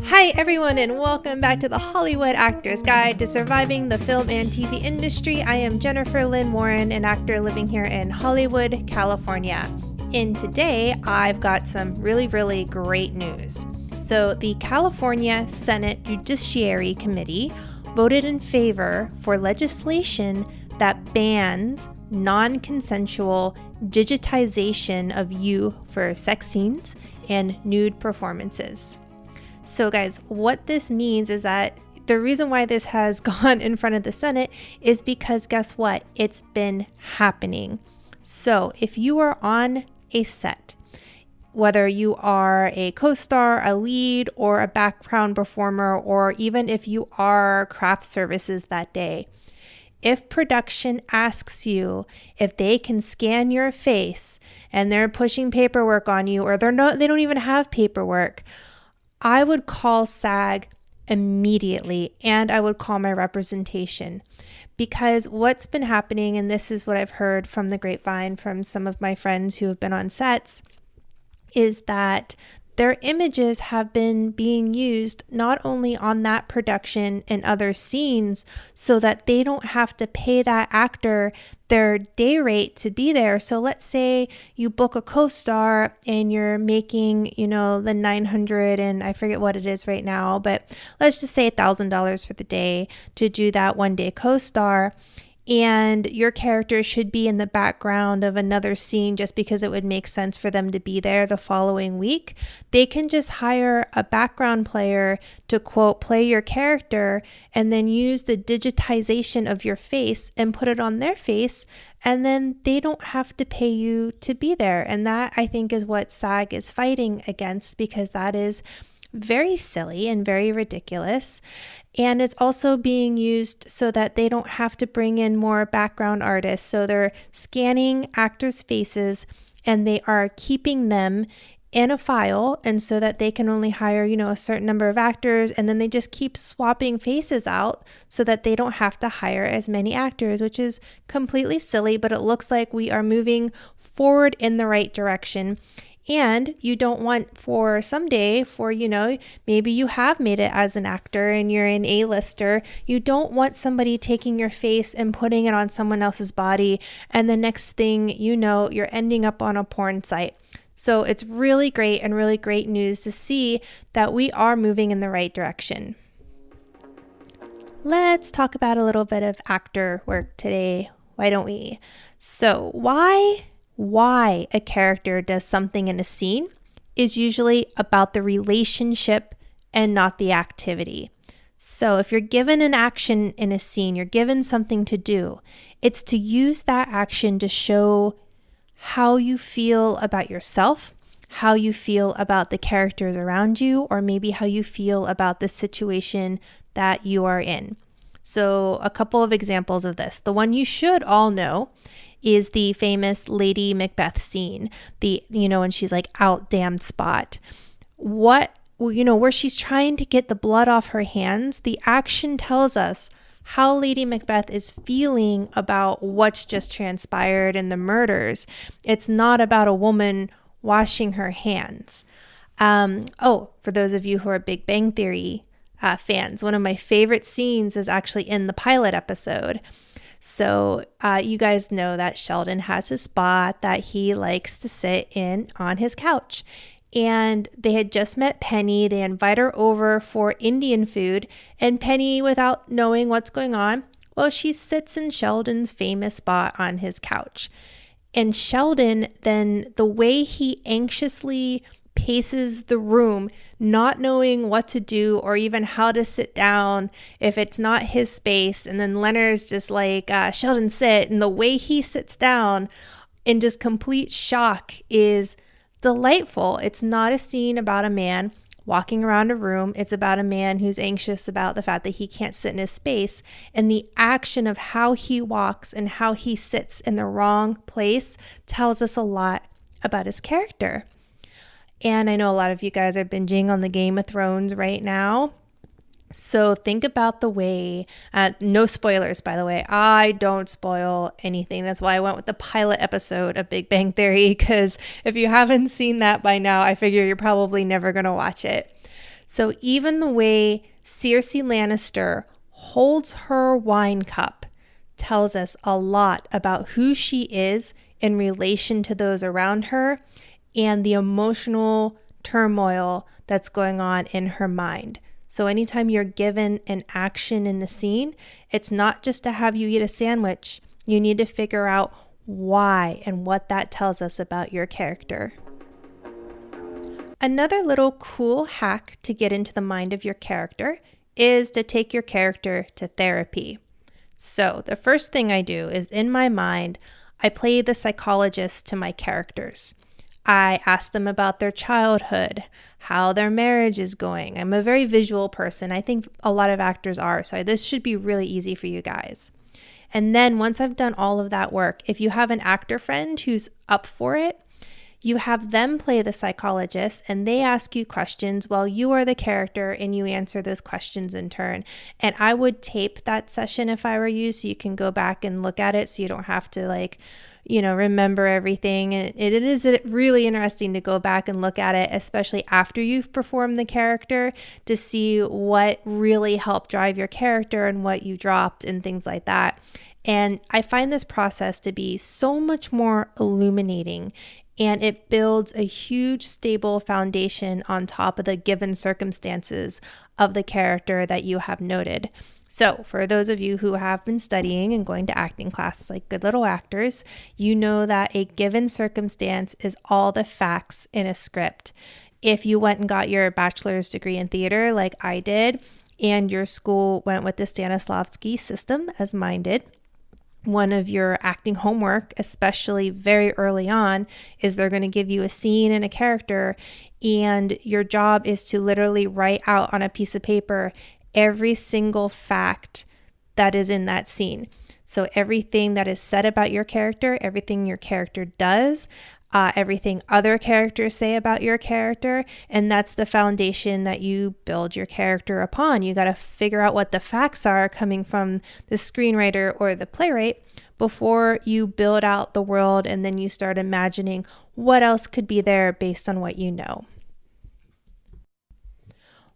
Hi everyone, and welcome back to the Hollywood Actor's Guide to Surviving the Film and TV Industry. I am Jennifer Lynn Warren, an actor living here in Hollywood, California. And today I've got some really great news. So the California Senate Judiciary Committee voted in favor for legislation that bans non-consensual digitization of you for sex scenes and nude performances. So guys, what this means is that the reason why this has gone in front of the Senate is because guess what? It's been happening. So if you are on a set, whether you are a co-star, a lead, or a background performer, or even if you are craft services that day, if production asks you if they can scan your face and they're pushing paperwork on you, or they don't even have paperwork, I would call SAG immediately, and I would call my representation, because what's been happening, and this is what I've heard from the grapevine from some of my friends who have been on sets, is that their images have been being used not only on that production and other scenes so that they don't have to pay that actor their day rate to be there. So let's say you book a co-star and you're making, the 900, and I forget what it is right now, but let's just say $1,000 for the day to do that one day co-star. And your character should be in the background of another scene just because it would make sense for them to be there the following week. They can just hire a background player to, quote, play your character and then use the digitization of your face and put it on their face, and then they don't have to pay you to be there. And that, I think, is what SAG is fighting against, because that is very silly and very ridiculous. And it's also being used so that they don't have to bring in more background artists. So they're scanning actors' faces and they are keeping them in a file, and so that they can only hire, a certain number of actors, and then they just keep swapping faces out so that they don't have to hire as many actors, which is completely silly, but it looks like we are moving forward in the right direction. And you don't want for someday, maybe you have made it as an actor and you're an A-lister, you don't want somebody taking your face and putting it on someone else's body, and the next thing you know, you're ending up on a porn site. So it's really great and really great news to see that we are moving in the right direction. Let's talk about a little bit of actor work today. Why don't we? So why a character does something in a scene is usually about the relationship and not the activity. So if you're given an action in a scene, you're given something to do, it's to use that action to show how you feel about yourself, how you feel about the characters around you, or maybe how you feel about the situation that you are in. So a couple of examples of this. The one you should all know is the famous Lady Macbeth scene, when she's like out damned spot. Where she's trying to get the blood off her hands, the action tells us how Lady Macbeth is feeling about what's just transpired in the murders. It's not about a woman washing her hands. For those of you who are Big Bang Theory fans, one of my favorite scenes is actually in the pilot episode. So you guys know that Sheldon has his spot that he likes to sit in on his couch. And they had just met Penny. They invite her over for Indian food. And Penny, without knowing what's going on, she sits in Sheldon's famous spot on his couch. And Sheldon, then the way he anxiously paces the room, not knowing what to do or even how to sit down if it's not his space. And then Leonard's just like, Sheldon, sit. And the way he sits down in just complete shock is delightful. It's not a scene about a man walking around a room. It's about a man who's anxious about the fact that he can't sit in his space. And the action of how he walks and how he sits in the wrong place tells us a lot about his character. And I know a lot of you guys are binging on the Game of Thrones right now. So think about the way, no spoilers, by the way. I don't spoil anything. That's why I went with the pilot episode of Big Bang Theory, because if you haven't seen that by now, I figure you're probably never going to watch it. So even the way Cersei Lannister holds her wine cup tells us a lot about who she is in relation to those around her and the emotional turmoil that's going on in her mind. So anytime you're given an action in the scene, it's not just to have you eat a sandwich. You need to figure out why and what that tells us about your character. Another little cool hack to get into the mind of your character is to take your character to therapy. So the first thing I do is, in my mind, I play the psychologist to my characters. I ask them about their childhood, how their marriage is going. I'm a very visual person. I think a lot of actors are, so this should be really easy for you guys. And then once I've done all of that work, if you have an actor friend who's up for it, you have them play the psychologist and they ask you questions while you are the character and you answer those questions in turn. And I would tape that session if I were you, so you can go back and look at it so you don't have to remember everything. And it is really interesting to go back and look at it, especially after you've performed the character, to see what really helped drive your character and what you dropped and things like that. And I find this process to be so much more illuminating, and it builds a huge stable foundation on top of the given circumstances of the character that you have noted. So for those of you who have been studying and going to acting classes like good little actors, you know that a given circumstance is all the facts in a script. If you went and got your bachelor's degree in theater like I did, and your school went with the Stanislavski system as mine did, one of your acting homework, especially very early on, is they're going to give you a scene and a character, and your job is to literally write out on a piece of paper every single fact that is in that scene. So everything that is said about your character, everything your character does, everything other characters say about your character, and that's the foundation that you build your character upon. You got to figure out what the facts are coming from the screenwriter or the playwright before you build out the world, and then you start imagining what else could be there based on what you know.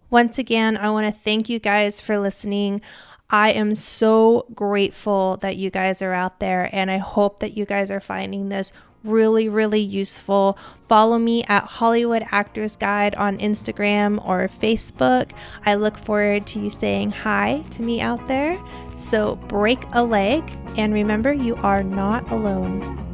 Once again, I want to thank you guys for listening. I am so grateful that you guys are out there, and I hope that you guys are finding this really, really useful. Follow me at Hollywood Actors Guide on Instagram or Facebook. I look forward to you saying hi to me out there. So break a leg, and remember, you are not alone.